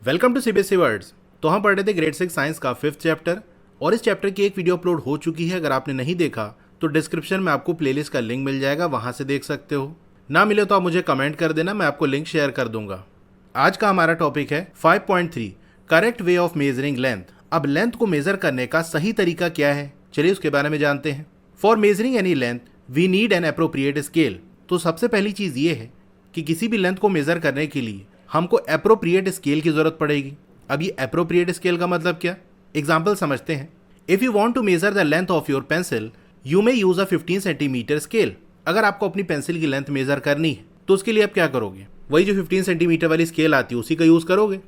Welcome to CBSE words. तो हम पढ़ रहे थे ग्रेड 6 साइंस का 5th चैप्टर और इस चैप्टर की एक वीडियो अपलोड हो चुकी है। अगर आपने नहीं देखा तो डिस्क्रिप्शन में आपको प्लेलिस्ट का लिंक मिल जाएगा, वहां से देख सकते हो। ना मिले तो आप मुझे कमेंट कर देना, मैं आपको लिंक शेयर कर दूंगा। आज का हमारा टॉपिक है 5.3 correct way of measuring length. अब लेंथ को मेजर करने का सही तरीका क्या है, चलिए उसके बारे में जानते हैं। For measuring any length we need an appropriate scale. तो सबसे पहली चीज ये है कि किसी भी लेंथ को मेजर करने के लिए हमको अप्रोप्रिएट स्केल की जरूरत पड़ेगी। अब ये अप्रोप्रिएट स्केल का मतलब क्या, एग्जाम्पल समझते हैं। If you want to measure the length of your pencil you may use a 15 centimetre scale. अगर आपको अपनी पेंसिल की लेंथ मेजर करनी है तो उसके लिए आप क्या करोगे, वही जो 15 सेंटीमीटर वाली स्केल आती है उसी का यूज करोगे।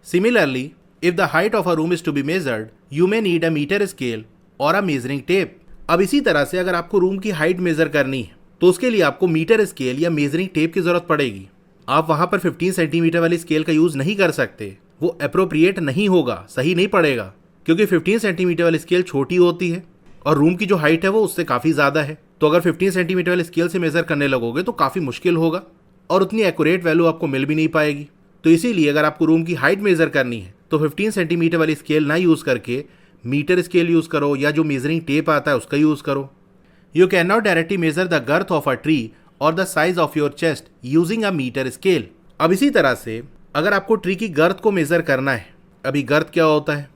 Similarly if the height of a room is to be measured you may need a metre scale और अ मेजरिंग टेप। अब इसी तरह से अगर आपको रूम की हाइट मेजर करनी है तो उसके लिए आपको मीटर स्केल या मेजरिंग टेप की जरूरत पड़ेगी। आप वहां पर 15 सेंटीमीटर वाली स्केल का यूज नहीं कर सकते, वो अप्रोप्रिएट नहीं होगा, सही नहीं पड़ेगा, क्योंकि 15 सेंटीमीटर वाली स्केल छोटी होती है और रूम की जो हाइट है वो उससे काफ़ी ज़्यादा है। तो अगर 15 सेंटीमीटर वाली स्केल से मेजर करने लगोगे तो काफ़ी मुश्किल होगा और उतनी एक्यूरेट वैल्यू आपको मिल भी नहीं पाएगी। तो इसीलिए अगर आपको रूम की हाइट मेजर करनी है तो 15 सेंटीमीटर वाली स्केल ना यूज़ करके मीटर स्केल यूज़ करो या जो मेजरिंग टेप आता है उसका यूज़ करो। You can not directly measure the girth of a tree और the size of your chest using a metre scale. अब इसी तरह से अगर आपको ट्री की गर्थ को मेजर करना है, अभी गर्थ क्या होता है,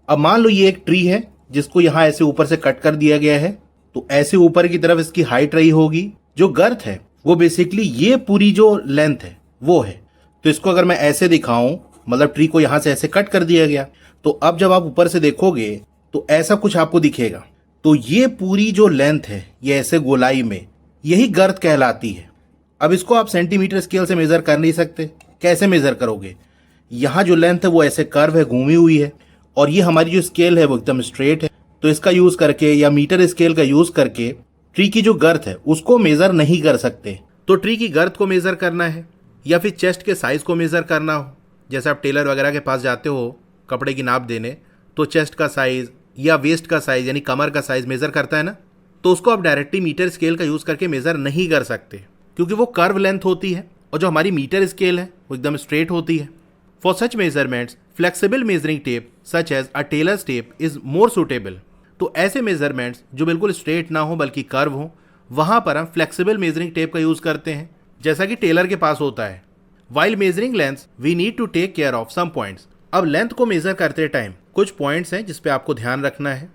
अब मान लो ये एक ट्री है जिसको यहाँ ऐसे ऊपर से कट कर दिया गया है, तो ऐसे ऊपर की तरफ इसकी हाइट रही होगी। जो गर्थ है वो बेसिकली ये पूरी जो लेंथ है वो है। तो इसको अगर मैं ऐसे दिखाऊं, मतलब ट्री को यहाँ से ऐसे कट कर दिया गया, तो अब जब आप ऊपर से देखोगे तो ऐसा कुछ आपको दिखेगा। तो ये पूरी जो लेंथ है ये ऐसे गोलाई में, यही गर्थ कहलाती है। अब इसको आप सेंटीमीटर स्केल से मेजर कर नहीं सकते, कैसे मेजर करोगे, यहाँ जो लेंथ है वो ऐसे कर्व है, घूमी हुई है, और ये हमारी जो स्केल है वो एकदम स्ट्रेट है। तो इसका यूज करके या मीटर स्केल का यूज करके ट्री की जो गर्थ है उसको मेजर नहीं कर सकते। तो ट्री की गर्थ को मेजर करना है या फिर चेस्ट के साइज को मेजर करना हो, जैसे आप टेलर वगैरह के पास जाते हो कपड़े की नाप देने, तो चेस्ट का साइज या वेस्ट का साइज यानी कमर का साइज मेजर करता है ना, तो उसको आप डायरेक्टली मीटर स्केल का यूज करके मेजर नहीं कर सकते, क्योंकि वो कर्व लेंथ होती है और जो हमारी मीटर स्केल है वो एकदम स्ट्रेट होती है। For such measurements flexible measuring tape such as a tailor's tape is more suitable. तो ऐसे मेजरमेंट्स जो बिल्कुल स्ट्रेट ना हो बल्कि कर्व हो, वहां पर हम फ्लेक्सिबल मेजरिंग टेप का यूज करते हैं, जैसा कि टेलर के पास होता है। While measuring length we need to take care of some points. अब लेंथ को मेजर करते टाइम कुछ पॉइंट्स हैं जिसपे आपको ध्यान रखना है।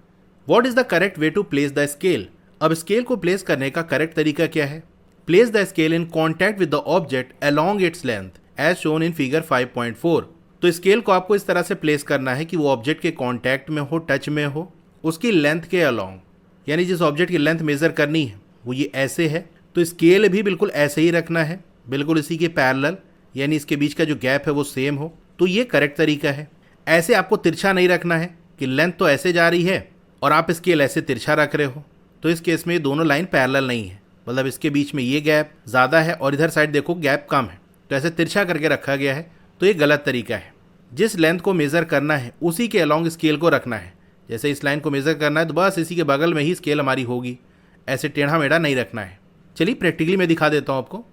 What is the correct way to place the scale. अब स्केल को प्लेस करने का करेक्ट तरीका क्या है। Place the scale in contact with the object along its length as shown in figure 5.4। तो स्केल को आपको इस तरह से प्लेस करना है कि वो ऑब्जेक्ट के कॉन्टैक्ट में हो, टच में हो, उसकी लेंथ के अलोंग, यानी जिस ऑब्जेक्ट की लेंथ मेजर करनी है वो ये ऐसे है, तो स्केल भी बिल्कुल ऐसे ही रखना है, बिल्कुल इसी के पैरेलल, यानी इसके बीच का जो गैप है वो सेम हो। तो ये करेक्ट तरीका है। ऐसे आपको तिरछा नहीं रखना है कि लेंथ तो ऐसे जा रही है और आप स्केल ऐसे तिरछा रख रहे हो, तो इस केस में ये दोनों लाइन पैरेलल नहीं है, मतलब इसके बीच में ये गैप ज़्यादा है और इधर साइड देखो गैप कम है, तो ऐसे तिरछा करके रखा गया है, तो ये गलत तरीका है। जिस लेंथ को मेज़र करना है उसी के अलोंग स्केल को रखना है। जैसे इस लाइन को मेज़र करना है तो बस इसी के बगल में ही स्केल हमारी होगी, ऐसे टेढ़ा मेढ़ा नहीं रखना है। चलिए प्रैक्टिकली मैं दिखा देता हूँ आपको।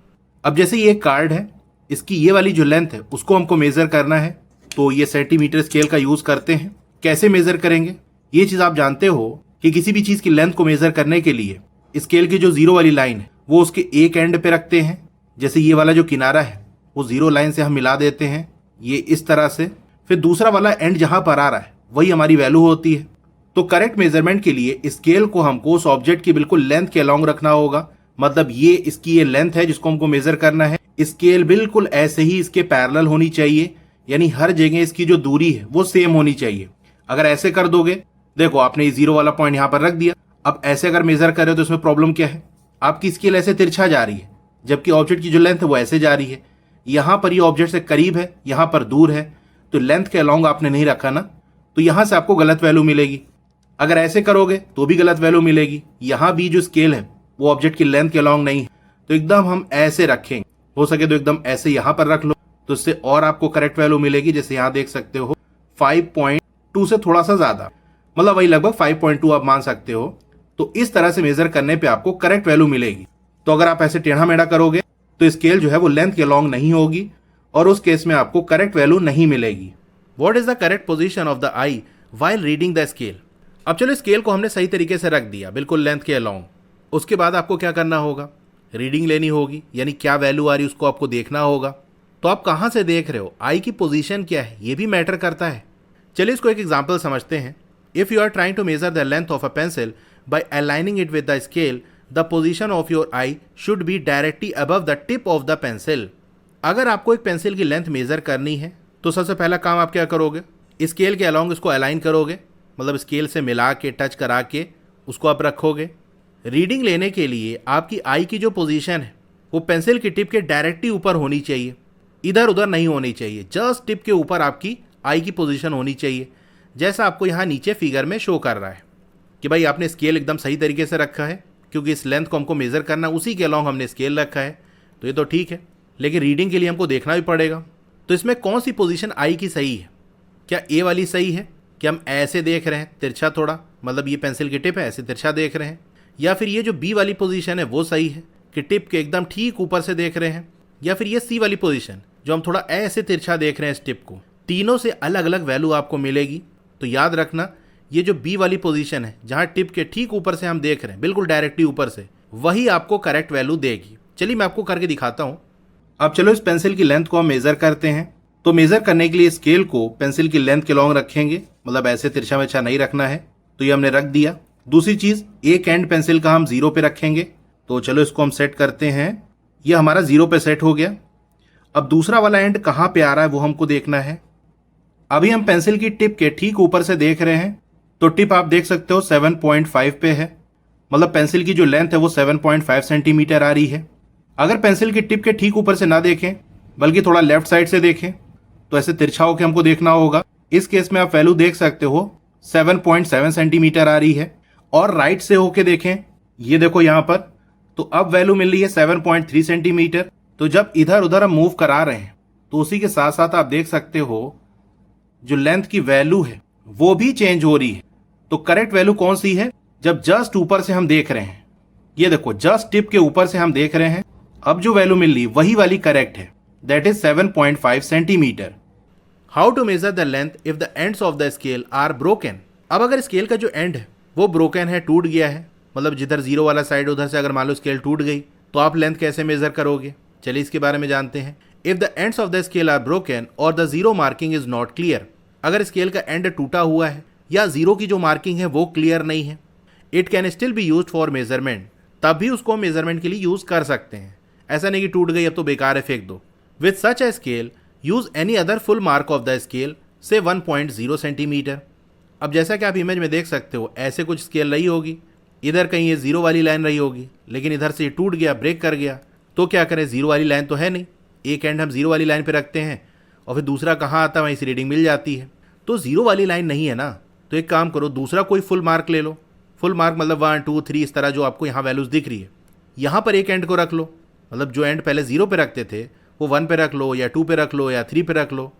अब जैसे ये कार्ड है, इसकी ये वाली जो लेंथ है उसको हमको मेज़र करना है, तो ये सेंटीमीटर स्केल का यूज़ करते हैं। कैसे मेज़र करेंगे, ये चीज़ आप जानते हो कि किसी भी चीज़ की लेंथ को मेज़र करने के लिए स्केल की जो जीरो वाली लाइन है वो उसके एक एंड पे रखते हैं। जैसे ये वाला जो किनारा है वो जीरो लाइन से हम मिला देते हैं, ये इस तरह से। फिर दूसरा वाला एंड जहाँ पर आ रहा है वही हमारी वैल्यू होती है। तो करेक्ट मेजरमेंट के लिए स्केल को हमको उस ऑब्जेक्ट की बिल्कुल लेंथ के अलोंग रखना होगा, मतलब ये इसकी ये लेंथ है जिसको हमको मेजर करना है। स्केल बिल्कुल ऐसे ही इसके पैरेलल होनी चाहिए, यानी हर जगह इसकी जो दूरी है वो सेम होनी चाहिए। अगर ऐसे कर दोगे, देखो आपने ये जीरो वाला पॉइंट यहाँ पर रख दिया, अब ऐसे अगर मेजर कर रहे हो तो इसमें प्रॉब्लम क्या है, आपकी स्केल ऐसे तिरछा जा रही है जबकि ऑब्जेक्ट की जो लेंथ है वो ऐसे जा रही है। यहाँ पर ये ऑब्जेक्ट से करीब है, यहाँ पर दूर है, तो लेंथ के अलोंग आपने नहीं रखा ना, तो यहाँ से आपको गलत वैल्यू मिलेगी। अगर ऐसे करोगे तो भी गलत वैल्यू मिलेगी। यहाँ भी जो स्केल है वो ऑब्जेक्ट की लेंथ के अलोंग नहीं है, तो एकदम हम ऐसे रखेंगे, हो सके तो एकदम ऐसे यहाँ पर रख लो, तो इससे और आपको करेक्ट वैल्यू मिलेगी। जैसे यहाँ देख सकते हो 5.2 से थोड़ा सा ज़्यादा, मतलब वही लगभग 5.2 आप मान सकते हो। तो इस तरह से मेजर करने पे आपको करेक्ट वैल्यू मिलेगी। तो अगर आप ऐसे टेढ़ा मेढ़ा करोगे तो स्केल जो है वो लेंथ के अलोंग नहीं होगी और उस केस में आपको करेक्ट वैल्यू नहीं मिलेगी। What is the correct position of the I while reading the scale. अब चलो स्केल को हमने सही तरीके से रख दिया बिल्कुल लेंथ के अलोंग। उसके बाद आपको क्या करना होगा, रीडिंग लेनी होगी, यानी क्या वैल्यू आ रही है उसको आपको देखना होगा। तो आप कहाँ से देख रहे हो, आई की पोजीशन क्या है, ये भी मैटर करता है। चलिए इसको एक एग्जांपल समझते हैं। If you are trying to measure the length of a pencil by aligning it with the scale, the position of your eye should be directly above the tip of the pencil. अगर आपको एक pencil की length major करनी है तो सबसे पहला काम आप क्या करोगे, स्केल के अलॉन्ग इसको अलाइन करोगे, मतलब स्केल से मिला के टच करा के उसको आप रखोगे। रीडिंग लेने के लिए आपकी आई की जो पोजीशन है वो पेंसिल की टिप के डायरेक्टली ऊपर होनी चाहिए, इधर उधर नहीं होनी चाहिए। जस्ट टिप के ऊपर आपकी आई की पोजीशन होनी चाहिए, जैसा आपको यहाँ नीचे फिगर में शो कर रहा है कि भाई आपने स्केल एकदम सही तरीके से रखा है, क्योंकि इस लेंथ को हमको मेज़र करना उसी के अलॉन्ग हमने स्केल रखा है, तो ये तो ठीक है। लेकिन रीडिंग के लिए हमको देखना भी पड़ेगा, तो इसमें कौन सी पोजीशन आई की सही है। क्या ए वाली सही है कि हम ऐसे देख रहे हैं तिरछा थोड़ा, मतलब ये पेंसिल की टिप है ऐसे तिरछा देख रहे हैं, या फिर ये जो बी वाली पोजीशन है वो सही है कि टिप के एकदम ठीक ऊपर से देख रहे हैं, या फिर ये सी वाली पोजीशन जो हम थोड़ा ऐसे तिरछा देख रहे हैं इस टिप को। तीनों से अलग अलग वैल्यू आपको मिलेगी। तो याद रखना ये जो बी वाली पोजीशन है जहाँ टिप के ठीक ऊपर से हम देख रहे हैं बिल्कुल डायरेक्टली ऊपर से, वही आपको करेक्ट वैल्यू देगी। चलिए मैं आपको करके दिखाता हूँ। अब चलो इस पेंसिल की लेंथ को हम मेज़र करते हैं। तो मेज़र करने के लिए स्केल को पेंसिल की लेंथ के लॉन्ग रखेंगे, मतलब ऐसे तिरछा मेरछा नहीं रखना है, तो ये हमने रख दिया। दूसरी चीज़, एक एंड पेंसिल का हम 0 पे रखेंगे। तो चलो इसको हम सेट करते हैं, ये हमारा 0 पे सेट हो गया। अब दूसरा वाला एंड कहाँ पे आ रहा है वो हमको देखना है। अभी हम पेंसिल की टिप के ठीक ऊपर से देख रहे हैं, तो टिप आप देख सकते हो 7.5 पे है, मतलब पेंसिल की जो लेंथ है वो 7.5 सेंटीमीटर आ रही है। अगर पेंसिल की टिप के ठीक ऊपर से ना देखें बल्कि थोड़ा लेफ्ट साइड से देखें, तो ऐसे तिरछा होकर हमको देखना होगा। इस केस में आप वैल्यू देख सकते हो 7.7 सेंटीमीटर आ रही है। और राइट से होके देखें, ये देखो यहाँ पर, तो अब वैल्यू मिल रही है 7.3 सेंटीमीटर। तो जब इधर उधर हम मूव करा रहे हैं तो उसी के साथ साथ आप देख सकते हो जो लेंथ की वैल्यू है वो भी चेंज हो रही है। तो करेक्ट वैल्यू कौन सी है, जब जस्ट ऊपर से हम देख रहे हैं, ये देखो जस्ट टिप के ऊपर से हम देख रहे हैं, अब जो वैल्यू मिल रही वही वाली करेक्ट है, that is 7.5 centimetre. How to measure the length if the ends of the scale are broken. अब अगर स्केल का जो एंड है वो ब्रोकन है, टूट गया है, मतलब जिधर 0 वाला साइड उधर से अगर मान लो स्केल टूट गई, तो आप लेंथ कैसे मेजर करोगे। चलिए इसके बारे में जानते हैं। If the ends of the scale are broken और the 0 marking is not clear, अगर स्केल का एंड टूटा हुआ है या 0 की जो मार्किंग है वो क्लियर नहीं है, it can still be used for measurement, तब भी उसको मेजरमेंट के लिए यूज कर सकते हैं। ऐसा नहीं कि टूट गई अब तो बेकार है फेंक दो। With such a scale use any other full mark of the scale से 1.0 सेंटीमीटर। अब जैसा कि आप इमेज में देख सकते हो ऐसे कुछ स्केल रही होगी, इधर कहीं ये 0 वाली लाइन रही होगी, लेकिन इधर से ये टूट गया, ब्रेक कर गया, तो क्या करें, 0 वाली लाइन तो है नहीं, एक एंड हम 0 वाली लाइन पे रखते हैं और फिर दूसरा कहाँ आता है वहीं से रीडिंग मिल जाती है। तो 0 वाली लाइन नहीं है ना, तो एक काम करो दूसरा कोई फुल मार्क ले लो। फुल मार्क मतलब 1 2 3 इस तरह जो आपको यहाँ वैल्यूज दिख रही है, यहाँ पर एक एंड को रख लो, मतलब जो एंड पहले 0 पे रखते थे वो 1 पे रख लो या 2 पे रख लो या 3 पे रख लो,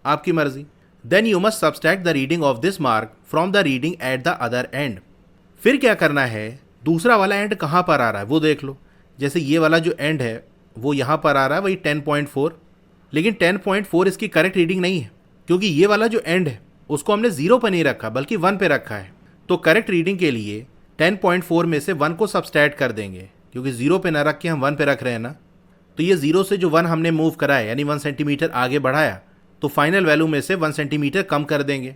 आपकी मर्जी। Then you must subtract the reading of this mark from the reading at the other end. फिर क्या करना है, दूसरा वाला एंड कहाँ पर आ रहा है वो देख लो। जैसे ये वाला जो एंड है वो यहाँ पर आ रहा है वही 10.4, लेकिन 10.4 इसकी करेक्ट रीडिंग नहीं है, क्योंकि ये वाला जो एंड है उसको हमने 0 पर नहीं रखा बल्कि 1 पे रखा है। तो करेक्ट रीडिंग के लिए 10.4 में से 1 को सब्सट्रैक्ट कर देंगे, क्योंकि 0 पे ना रख के हम 1 पे रख रहे हैं ना। तो ये 0 से जो 1 हमने मूव कराया यानी 1 सेंटीमीटर आगे बढ़ाया, तो फाइनल वैल्यू में से 1 सेंटीमीटर कम कर देंगे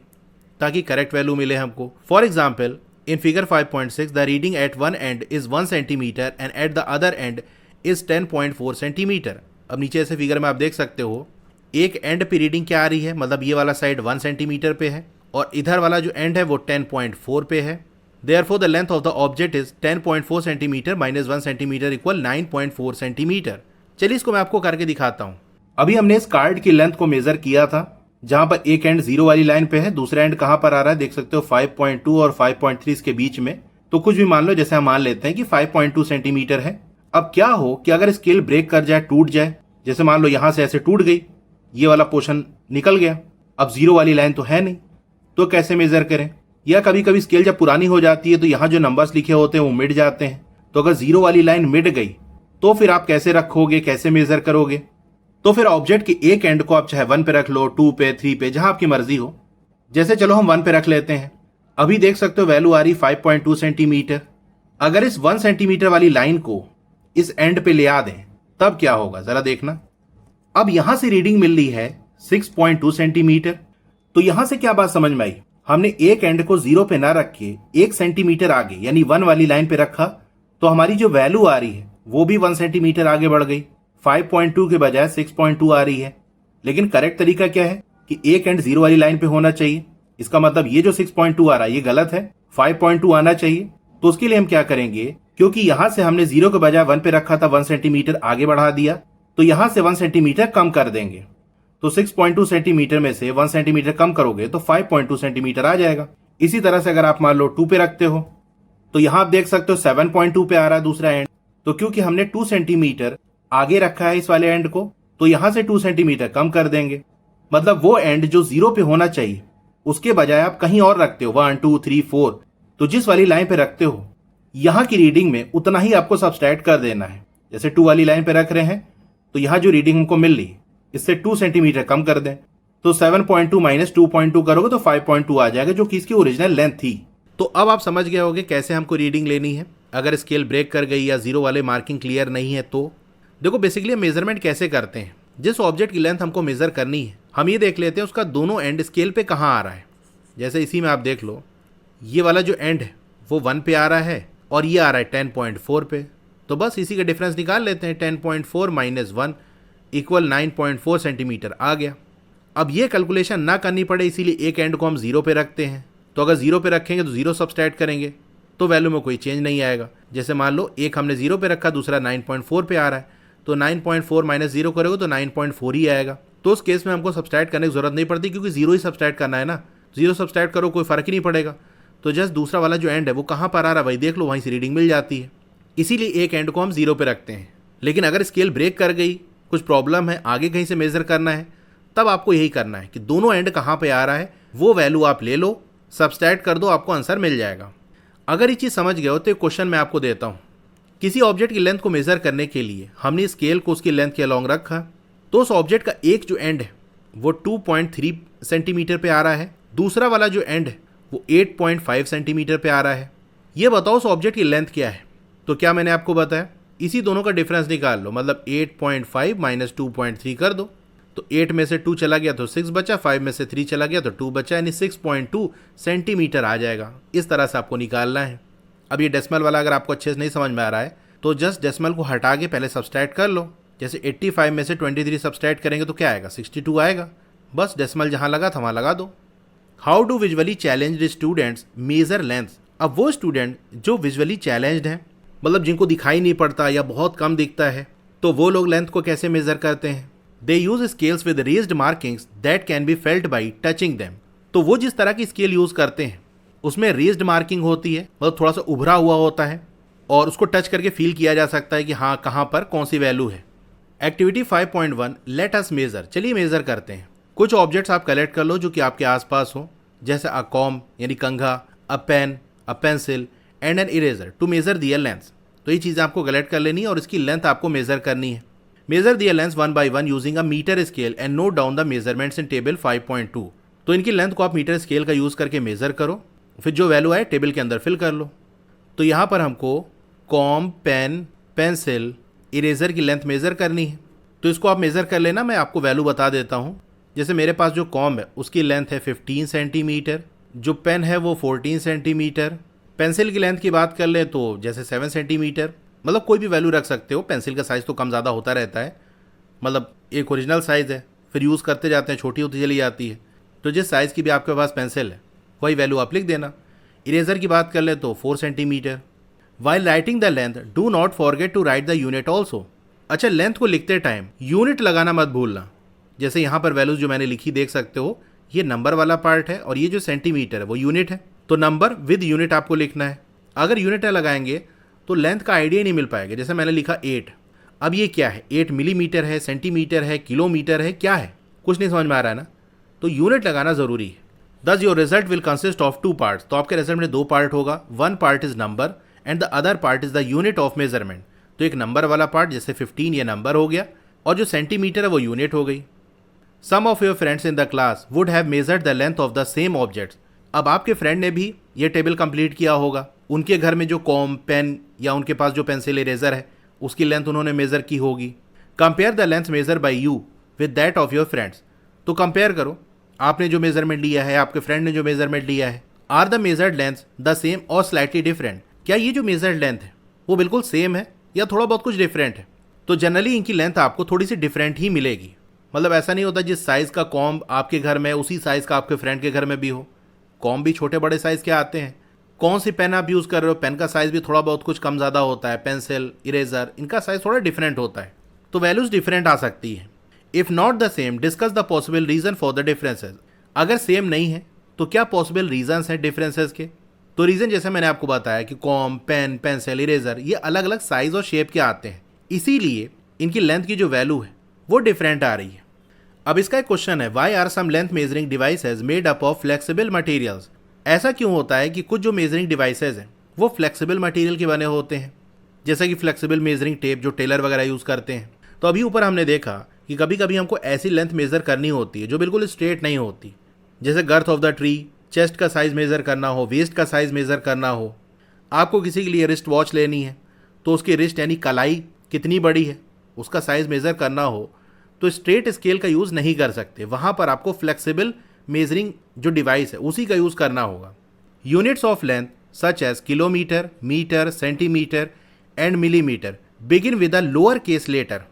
ताकि करेक्ट वैल्यू मिले हमको। For example in figure 5.6 the reading at one end is 1 centimetre and at the other end is 10.4 centimetre. अब नीचे ऐसे फिगर में आप देख सकते हो एक एंड पे रीडिंग क्या आ रही है, मतलब ये वाला साइड 1 सेंटीमीटर पे है और इधर वाला जो एंड है वो 10.4 पे है। Therefore the length of the object is 10.4 centimetre minus 1 centimetre equal 9.4 centimetre. चलिए इसको मैं आपको करके दिखाता हूँ। अभी हमने इस कार्ड की लेंथ को मेजर किया था, जहां पर एक एंड 0 वाली लाइन पे है, दूसरा एंड कहां पर आ रहा है देख सकते हो 5.2 और 5.3 के बीच में। तो कुछ भी मान लो, जैसे हम मान लेते हैं कि 5.2 सेंटीमीटर है। अब क्या हो कि अगर स्केल ब्रेक कर जाए, टूट जाए, जैसे मान लो यहां से ऐसे टूट गई, ये वाला पोर्शन निकल गया, अब 0 वाली लाइन तो है नहीं, तो कैसे मेजर करें। या कभी कभी स्केल जब पुरानी हो जाती है तो यहाँ जो नंबर्स लिखे होते हैं वो मिट जाते हैं, तो अगर 0 वाली लाइन मिट गई तो फिर आप कैसे रखोगे, कैसे मेजर करोगे। तो फिर ऑब्जेक्ट के एक एंड को आप चाहे 1 पे रख लो, 2 पे, 3 पे, जहां आपकी मर्जी हो। जैसे चलो हम 1 पे रख लेते हैं। अभी देख सकते हो वैल्यू आ रही 5.2 सेंटीमीटर। अगर इस 1 सेंटीमीटर वाली लाइन को इस एंड पे ले आ दें तब क्या होगा जरा देखना। अब यहां से रीडिंग मिल रही है 6.2 सेंटीमीटर। तो यहां से क्या बात समझ में आई, हमने एक एंड को 0 पे ना रख के 1 सेंटीमीटर आगे यानी 1 वाली लाइन पे रखा, तो हमारी जो वैल्यू आ रही है वो भी 1 सेंटीमीटर आगे बढ़ गई। 5.2 के बजाय 6.2 आ रही है। लेकिन करेक्ट तरीका क्या है कि एक एंड 0 वाली लाइन पे होना चाहिए। इसका मतलब ये जो 6.2 आ रहा है ये गलत है, 5.2 आना चाहिए। तो उसके लिए हम क्या करेंगे, क्योंकि यहां से हमने 0 के बजाय 1 पे रखा था, 1 सेंटीमीटर आगे बढ़ा दिया, तो यहां से 1 सेंटीमीटर कम कर देंगे। तो 6.2 सेंटीमीटर में से 1 सेंटीमीटर कम करोगे तो 5.2 सेंटीमीटर आ जाएगा। इसी तरह से अगर आप मान लो 2 पे रखते हो तो यहां आप देख सकते हो 7.2 पे आ रहा है दूसरा एंड। तो क्योंकि हमने 2 सेंटीमीटर आगे रखा है इस वाले एंड को, तो यहां से 2 सेंटीमीटर कम कर देंगे। मतलब वो एंड जो 0 पे होना चाहिए उसके बजाय आप कहीं और रखते हो, 1, 2, 3, 4। तो जिस वाली लाइन पे रखते हो यहां की रीडिंग में उतना ही आपको सब्सट्रैक्ट कर देना है। जैसे 2 वाली लाइन पे रख रहे हैं तो यहां जो रीडिंग हमको मिल रही इससे 2 सेंटीमीटर कम कर दें, तो 7.2 माइनस 2.2 करोगे तो 5.2 आ जाएगा, जो कि इसकी ओरिजिनल लेंथ थी। तो अब आप समझ गए होंगे कैसे हमको रीडिंग लेनी है अगर स्केल ब्रेक कर गई या 0 वाले मार्किंग क्लियर नहीं है। तो देखो बेसिकली हम मेजरमेंट कैसे करते हैं, जिस ऑब्जेक्ट की लेंथ हमको मेजर करनी है हम ये देख लेते हैं उसका दोनों एंड स्केल पे कहाँ आ रहा है। जैसे इसी में आप देख लो, ये वाला जो एंड है वो 1 पे आ रहा है और ये आ रहा है 10.4 पे। तो बस इसी का डिफरेंस निकाल लेते हैं, 10.4 माइनस 1 इक्वल 9.4 सेंटीमीटर आ गया। अब ये कैलकुलेशन ना करनी पड़े इसीलिए एक एंड को हम 0 पे रखते हैं। तो अगर 0 पे रखेंगे तो 0 सब्सट्रैक्ट करेंगे तो वैल्यू में कोई चेंज नहीं आएगा। जैसे मान लो एक हमने 0 पे रखा, दूसरा 9.4 पे आ रहा है, तो 9.4 माइनस 0 करोगे तो 9.4 ही आएगा। तो उस केस में हमको सब्सट्रैक्ट करने की जरूरत नहीं पड़ती, क्योंकि 0 ही सब्सट्रैक्ट करना है ना। 0 सब्सट्रैक्ट करो कोई फर्क ही नहीं पड़ेगा। तो जस्ट दूसरा वाला जो एंड है वो कहाँ पर आ रहा है वही देख लो, वहीं से रीडिंग मिल जाती है। इसीलिए एक एंड को हम 0 पे रखते हैं। लेकिन अगर स्केल ब्रेक कर गई, कुछ प्रॉब्लम है, आगे कहीं से मेजर करना है, तब आपको यही करना है कि दोनों एंड कहाँ पे आ रहा है वो वैल्यू आप ले लो, सब्सट्रैक्ट कर दो, आपको आंसर मिल जाएगा। अगर ये चीज़ समझ गए हो तो एक क्वेश्चन मैं आपको देता हूँ। किसी ऑब्जेक्ट की लेंथ को मेजर करने के लिए हमने स्केल को उसकी लेंथ के अलॉन्ग रखा, तो उस ऑब्जेक्ट का एक जो एंड है वो 2.3 सेंटीमीटर पे आ रहा है, दूसरा वाला जो एंड है वो 8.5 सेंटीमीटर पे आ रहा है। ये बताओ उस ऑब्जेक्ट की लेंथ क्या है। तो क्या मैंने आपको बताया, इसी दोनों का डिफरेंस निकाल लो, मतलब 8.5 माइनस 2.3 कर दो। तो 8 में से 2 चला गया तो 6 बचा, 5 में से 3 चला गया तो 2 बचा, यानी 6.2 सेंटीमीटर आ जाएगा। इस तरह से आपको निकालना है। अब ये डेसिमल वाला अगर आपको अच्छे से नहीं समझ में आ रहा है तो जस्ट डेसिमल को हटा के पहले सब्सट्रैक्ट कर लो। जैसे 85 में से 23 सब्सट्रैक्ट करेंगे तो क्या आएगा, 62 आएगा। बस डेसिमल जहाँ लगा था वहाँ लगा दो। How do visually challenged students major length. अब वो स्टूडेंट जो विजुअली चैलेंज्ड हैं, मतलब जिनको दिखाई नहीं पड़ता या बहुत कम दिखता है, तो वो लोग लेंथ को कैसे मेजर करते हैं। They use scales with raised markings that can be felt by touching them. तो वो जिस तरह की स्केल यूज करते हैं उसमें रेज्ड मार्किंग होती है, मतलब थोड़ा सा उभरा हुआ होता है और उसको टच करके फील किया जा सकता है कि हाँ कहाँ पर कौन सी वैल्यू है। Activity 5.1 let us measure. चलिए मेजर करते हैं। कुछ ऑब्जेक्ट्स आप कलेक्ट कर लो जो कि आपके आसपास हो, जैसे अ कॉम यानी कंघा, a pen, a pencil and an eraser to measure their length. तो ये चीज़ें आपको कलेक्ट कर लेनी है और इसकी लेंथ आपको मेजर करनी है। Measure their length 1 by 1 using a metre scale and note down the measurements in table 5.2। तो इनकी लेंथ को आप मीटर स्केल का यूज़ करके मेजर करो, फिर जो वैल्यू आए टेबल के अंदर फिल कर लो। तो यहाँ पर हमको कॉम, पेन, पेंसिल, इरेजर की लेंथ मेज़र करनी है। तो इसको आप मेज़र कर लेना, मैं आपको वैल्यू बता देता हूँ। जैसे मेरे पास जो कॉम है उसकी लेंथ है 15 सेंटीमीटर, जो पेन है वो 14 सेंटीमीटर, पेंसिल की लेंथ की बात कर ले तो जैसे 7 सेंटीमीटर, मतलब कोई भी वैल्यू रख सकते हो। पेंसिल का साइज़ तो कम ज़्यादा होता रहता है, मतलब एक ओरिजिनल साइज़ है, फिर यूज़ करते जाते हैं छोटी होती चली जाती है। तो जिस साइज़ की भी आपके पास पेंसिल है वही वैल्यू आप लिख देना। इरेजर की बात कर ले तो 4 centimetre. While writing the length do not forget to write the unit also. अच्छा, लेंथ को लिखते टाइम यूनिट लगाना मत भूलना। जैसे यहाँ पर वैल्यूज जो मैंने लिखी देख सकते हो, ये नंबर वाला पार्ट है और ये जो सेंटीमीटर है वो यूनिट है, तो नंबर विद यूनिट आपको लिखना है। अगर यूनिट लगाएंगे तो लेंथ का आइडिया नहीं मिल पाएगा। जैसे मैंने लिखा 8, अब ये क्या है, 8 मिलीमीटर है, सेंटीमीटर है, किलोमीटर है, क्या है, कुछ नहीं समझ में आ रहा है ना। तो यूनिट लगाना ज़रूरी है। दस your result will consist of 2 parts. तो आपके रिजल्ट में 2 पार्ट होगा, 1 part is number and the other part is the unit of measurement. तो एक नंबर वाला पार्ट जैसे 15 ये नंबर हो गया, और जो सेंटीमीटर है वो यूनिट हो गई। Some of your friends in the class would have measured the length of the same objects. अब आपके फ्रेंड ने भी ये टेबल कंप्लीट किया होगा, उनके घर में जो कॉम, पेन या उनके पास जो पेंसिल इरेजर है उसकी लेंथ उन्होंने मेज़र की होगी। Compare the length major by you with that of your friends. तो कंपेयर करो, आपने जो मेजरमेंट लिया है, आपके फ्रेंड ने जो मेजरमेंट लिया है, are the measured length the same और स्लाइटली डिफरेंट। क्या ये जो मेजर्ड लेंथ है वो बिल्कुल सेम है या थोड़ा बहुत कुछ डिफरेंट है? तो जनरली इनकी लेंथ आपको थोड़ी सी डिफरेंट ही मिलेगी। मतलब ऐसा नहीं होता जिस साइज़ का कॉम्ब आपके घर में उसी साइज़ का आपके फ्रेंड के घर में भी हो। कॉम्ब भी छोटे बड़े साइज़ के आते हैं। कौन सी पेन आप यूज़ कर रहे हो, पेन का साइज़ भी थोड़ा बहुत कुछ कम ज़्यादा होता है। पेंसिल, इरेजर, इनका साइज़ थोड़ा डिफरेंट होता है, तो वैल्यूज़ डिफरेंट आ सकती है। If not the same discuss the possible reason for the differences. अगर सेम नहीं है तो क्या पॉसिबल रीजंस हैं डिफरेंसेस के? तो रीज़न जैसे मैंने आपको बताया कि कॉम, पेन, पेंसिल, इरेजर ये अलग अलग साइज़ और शेप के आते हैं, इसीलिए इनकी लेंथ की जो वैल्यू है वो डिफरेंट आ रही है। अब इसका एक क्वेश्चन है, why are some length measuring devices made up of flexible materials. ऐसा क्यों होता है कि कुछ जो मेजरिंग डिवाइसेज हैं वो फ्लेक्सिबल मटेरियल के बने होते हैं, जैसे कि फ्लेक्सिबल मेजरिंग टेप जो टेलर वगैरह यूज़ करते हैं। तो अभी ऊपर हमने देखा कि कभी कभी हमको ऐसी लेंथ मेज़र करनी होती है जो बिल्कुल स्ट्रेट नहीं होती, जैसे girth of the tree, chest का साइज़ मेज़र करना हो, वेस्ट का साइज़ मेज़र करना हो। आपको किसी के लिए रिस्ट वॉच लेनी है तो उसकी रिस्ट यानी कलाई कितनी बड़ी है उसका साइज़ मेज़र करना हो तो स्ट्रेट स्केल का यूज़ नहीं कर सकते, वहाँ पर आपको फ्लेक्सिबल मेजरिंग जो डिवाइस है उसी का यूज़ करना होगा। Units of length such as kilometre, metre, centimetre and millimetre begin with a lower case letter.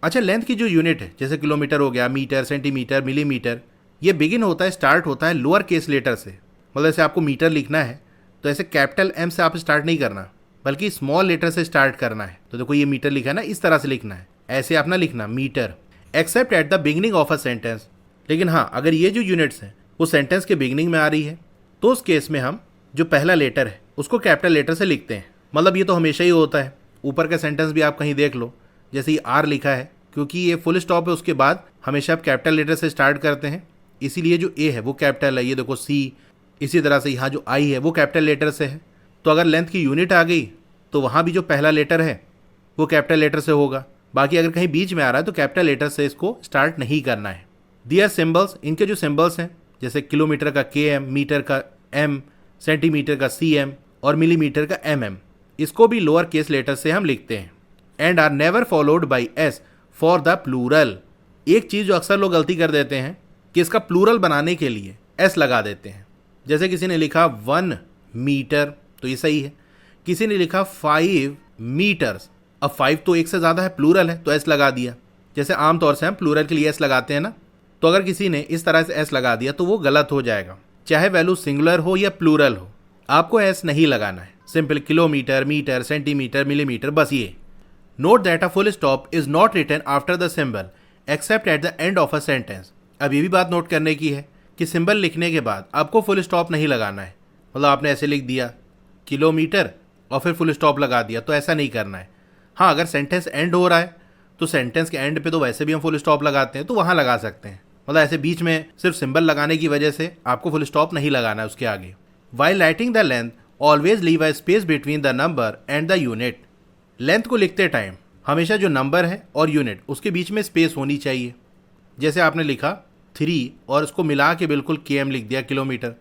अच्छा, लेंथ की जो यूनिट है जैसे किलोमीटर हो गया, मीटर, सेंटीमीटर, मिलीमीटर, ये बिगिन होता है, स्टार्ट होता है लोअर केस लेटर से। मतलब जैसे आपको मीटर लिखना है तो ऐसे कैपिटल एम से आप स्टार्ट नहीं करना बल्कि स्मॉल लेटर से स्टार्ट करना है। तो देखो ये मीटर लिखा है ना, इस तरह से लिखना है, ऐसे आप ना लिखना metre. Except at the beginning of a sentence. लेकिन हाँ, अगर ये जो यूनिट्स हैं वो सेंटेंस के बिगिनिंग में आ रही है तो उस केस में हम जो पहला लेटर है उसको कैपिटल लेटर से लिखते हैं। मतलब ये तो हमेशा ही होता है, ऊपर का सेंटेंस भी आप कहीं देख लो, जैसे ये आर लिखा है क्योंकि ये फुल स्टॉप है उसके बाद हमेशा आप कैपिटल लेटर से स्टार्ट करते हैं, इसीलिए जो ए है वो कैपिटल है। ये देखो सी, इसी तरह से यहाँ जो आई है वो कैपिटल लेटर से है। तो अगर लेंथ की यूनिट आ गई तो वहाँ भी जो पहला लेटर है वो कैपिटल लेटर से होगा। बाकी अगर कहीं बीच में आ रहा है तो कैपिटल लेटर से इसको स्टार्ट नहीं करना है। दियर सिंबल्स, इनके जो सिंबल्स हैं जैसे किलोमीटर का KM, मीटर का M, सेंटीमीटर का CM और मिलीमीटर का MM, इसको भी लोअर केस लेटर से हम लिखते हैं। And are never followed by S for the plural. एक चीज़ जो अक्सर लोग गलती कर देते हैं कि इसका प्लूरल बनाने के लिए S लगा देते हैं। जैसे किसी ने लिखा 1 मीटर तो ये सही है, किसी ने लिखा 5 मीटर्स, अब 5 तो एक से ज़्यादा है, प्लूरल है तो S लगा दिया। जैसे आमतौर से हम प्लूरल के लिए S लगाते हैं ना, तो अगर किसी ने इस तरह से S लगा दिया तो वो गलत हो जाएगा। चाहे वैल्यू सिंगुलर हो या प्लूरल हो, आपको S नहीं लगाना है, simple kilometre, metre, centimetre, millimetre, बस ये। Note that a full stop is not written after the symbol except at the end of a sentence. अब ये भी बात नोट करने की है कि सिंबल लिखने के बाद आपको फुल स्टॉप नहीं लगाना है। मतलब आपने ऐसे लिख दिया किलोमीटर और फिर फुल स्टॉप लगा दिया, तो ऐसा नहीं करना है। हाँ, अगर सेंटेंस एंड हो रहा है तो सेंटेंस के एंड पे तो वैसे भी हम फुल स्टॉप लगाते हैं, तो वहाँ लगा सकते हैं। मतलब ऐसे बीच में सिर्फ सिंबल लगाने की वजह से आपको फुल स्टॉप नहीं लगाना है उसके आगे। While writing the length always leave a space between the number and the unit. Length को लिखते टाइम हमेशा जो नंबर है और यूनिट उसके बीच में स्पेस होनी चाहिए। जैसे आपने लिखा 3 और उसको मिला के बिल्कुल KM लिख दिया, किलोमीटर,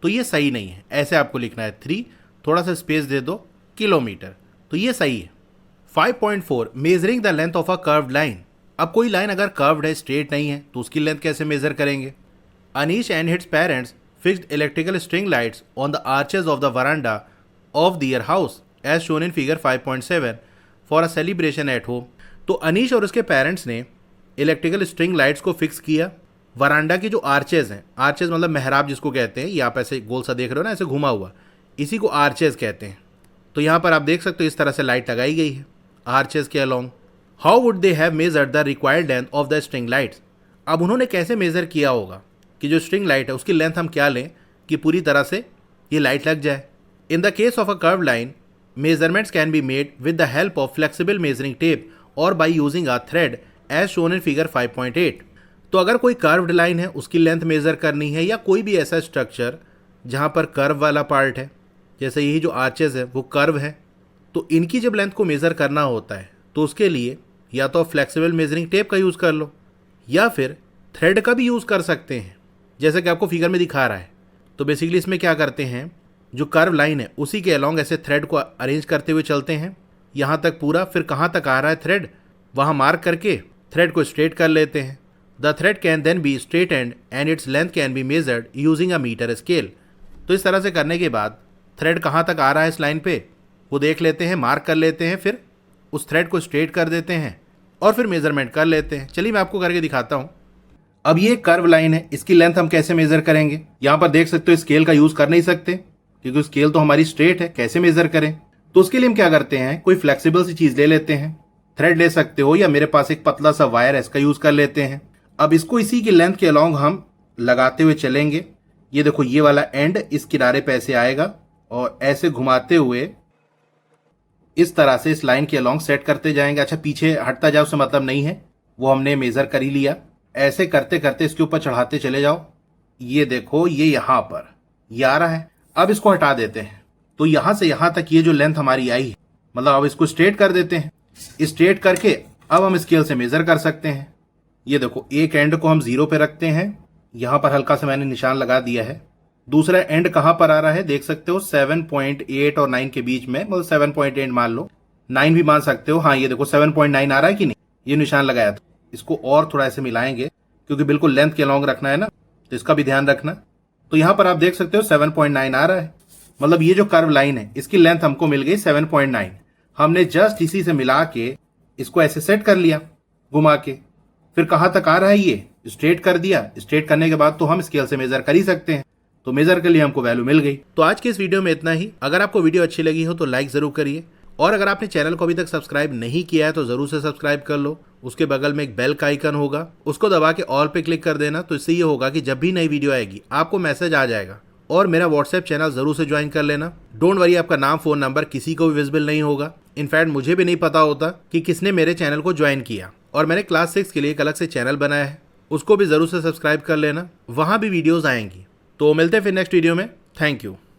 तो ये सही नहीं है। ऐसे आपको लिखना है 3, थोड़ा सा स्पेस दे दो, किलोमीटर, तो ये सही है। 5.4 measuring the length of a curved line. अब कोई लाइन अगर कर्व्ड है, स्ट्रेट नहीं है, तो उसकी लेंथ कैसे मेजर करेंगे? Anish and his parents fixed electrical string lights on the arches of the veranda of their house as shown in figure 5.7 for a celebration at home. तो अनीश और उसके पेरेंट्स ने इलेक्ट्रिकल स्ट्रिंग लाइट्स को fix किया veranda की जो arches हैं, arches मतलब मेहराब जिसको कहते हैं, ये आप ऐसे गोल सा देख रहे हो ना, ऐसे घुमा हुआ, इसी को आर्चेज कहते हैं। तो यहाँ पर आप देख सकते हो इस तरह से लाइट लगाई गई है आर्चेज के along. How would they have measured the required length of the string lights. अब उन्होंने कैसे मेज़र किया होगा कि जो स्ट्रिंग लाइट है उसकी लेंथ हम क्या लें कि पूरी तरह से ये लाइट लग जाए। In the case of a curve line measurements can be made with the help of flexible measuring tape और by using a thread as shown in figure 5.8। तो अगर कोई कर्व्ड लाइन है उसकी लेंथ मेज़र करनी है, या कोई भी ऐसा स्ट्रक्चर जहाँ पर कर्व वाला पार्ट है, जैसे यही जो आर्चेज है वो कर्व है, तो इनकी जब लेंथ को मेज़र करना होता है तो उसके लिए या तो फ्लेक्सिबल मेजरिंग टेप का यूज़ कर लो या फिर थ्रेड का भी यूज़ कर सकते हैं, जैसे कि आपको फिगर में दिखा रहा है। तो बेसिकली इसमें क्या करते हैं, जो कर्व लाइन है उसी के अलॉन्ग ऐसे थ्रेड को अरेंज करते हुए चलते हैं यहाँ तक पूरा, फिर कहाँ तक आ रहा है थ्रेड वहाँ मार्क करके थ्रेड को स्ट्रेट कर लेते हैं। The thread can then be straightened and its length can be measured using a metre scale. तो इस तरह से करने के बाद थ्रेड कहाँ तक आ रहा है इस लाइन पे वो देख लेते हैं, मार्क कर लेते हैं, फिर उस थ्रेड को स्ट्रेट कर देते हैं और फिर मेजरमेंट कर लेते हैं। चलिए मैं आपको करके दिखाता हूँ। अब ये कर्व लाइन है, इसकी लेंथ हम कैसे मेजर करेंगे। यहाँ पर देख सकते हो स्केल का यूज़ कर नहीं सकते क्योंकि स्केल तो हमारी स्ट्रेट है, कैसे मेजर करें। तो उसके लिए हम क्या करते हैं, कोई फ्लेक्सिबल सी चीज़ ले लेते हैं, थ्रेड ले सकते हो या मेरे पास एक पतला सा वायर है इसका यूज़ कर लेते हैं। अब इसको इसी की लेंथ के अलॉन्ग हम लगाते हुए चलेंगे। ये देखो ये वाला एंड इस किनारे पे ऐसे आएगा और ऐसे घुमाते हुए इस तरह से इस लाइन के अलॉन्ग सेट करते जाएंगे। अच्छा पीछे हटता जाओ उससे मतलब नहीं है, वो हमने मेजर कर ही लिया। ऐसे करते करते इसके ऊपर चढ़ाते चले जाओ। ये देखो ये यहाँ पर ये आ रहा है। अब इसको हटा देते हैं तो यहाँ से यहाँ तक ये जो लेंथ हमारी आई है, मतलब अब इसको स्ट्रेट कर देते हैं। स्ट्रेट करके अब हम स्केल से मेजर कर सकते हैं। ये देखो एक एंड को हम 0 पे रखते हैं, यहाँ पर हल्का सा मैंने निशान लगा दिया है। दूसरा एंड कहाँ पर आ रहा है देख सकते हो, 7.8 और 9 के बीच में, मतलब 7.8 मान लो, 9 भी मान सकते हो। हाँ ये देखो 7.9 आ रहा है कि नहीं, ये निशान लगाया था। इसको और थोड़ा ऐसे मिलाएंगे क्योंकि बिल्कुल लेंथ के अलॉन्ग रखना है ना, तो इसका भी ध्यान रखना। तो यहाँ पर आप देख सकते हो 7.9 आ रहा है, मतलब ये जो कर्व लाइन है इसकी लेंथ हमको मिल गई 7.9। हमने जस्ट इसी से मिला के इसको ऐसे सेट कर लिया घुमा के। फिर कहाँ तक आ रहा है ये स्ट्रेट कर दिया। स्ट्रेट करने के बाद तो हम स्केल से मेजर कर ही सकते हैं, तो मेजर के लिए हमको वैल्यू मिल गई। तो आज के इस वीडियो में इतना ही। अगर आपको वीडियो अच्छी लगी हो तो लाइक जरूर करिए, और अगर आपने चैनल को अभी तक सब्सक्राइब नहीं किया है तो जरूर से सब्सक्राइब कर लो। उसके बगल में एक बेल का आइकन होगा, उसको दबा के ऑल पे क्लिक कर देना। तो इससे ये होगा कि जब भी नई वीडियो आएगी आपको मैसेज आ जाएगा। और मेरा व्हाट्सएप चैनल जरूर से ज्वाइन कर लेना। डोंट वरी, आपका नाम फोन नंबर किसी को भी विजिबल नहीं होगा। इनफैक्ट मुझे भी नहीं पता होता कि किसने मेरे चैनल को ज्वाइन किया। और मैंने क्लास 6 के लिए एक अलग से चैनल बनाया है, उसको भी जरूर से सब्सक्राइब कर लेना, वहाँ भी वीडियोज़ आएंगी। तो मिलते हैं फिर नेक्स्ट वीडियो में। Thank you.